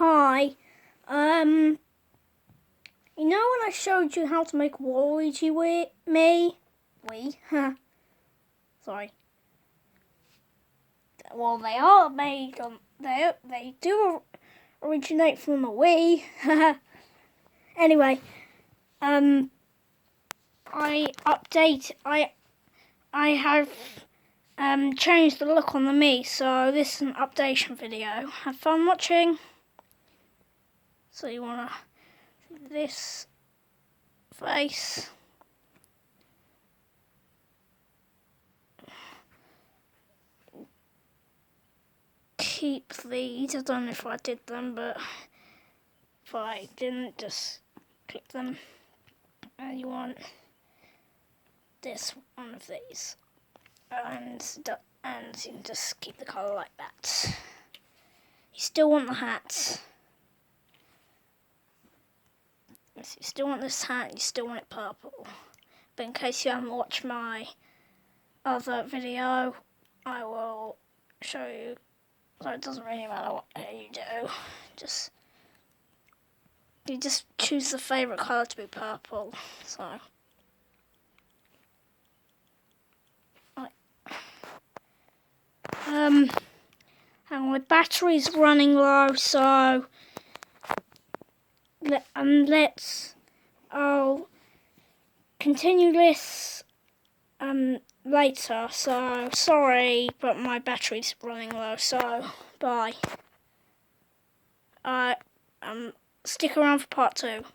Hi. You know when I showed you how to make Waluigi sorry. Well, they are made on. They do originate from a Wii. Anyway, I have changed the look on the Mii, so this is an updation video. Have fun watching. So you wanna this face. Keep these. I don't know if I did them, but if I didn't, just click them. And you want this one of these, and you can just keep the colour like that. You still want the hat. Yes, you still want this hat. You still want it purple. But in case you haven't watched my other video, I will show you. So it doesn't really matter what you do. You just choose the favourite colour to be purple. So, and my battery's running low, so I'll continue this later. So sorry, but my battery's running low. So bye. Stick around for part 2.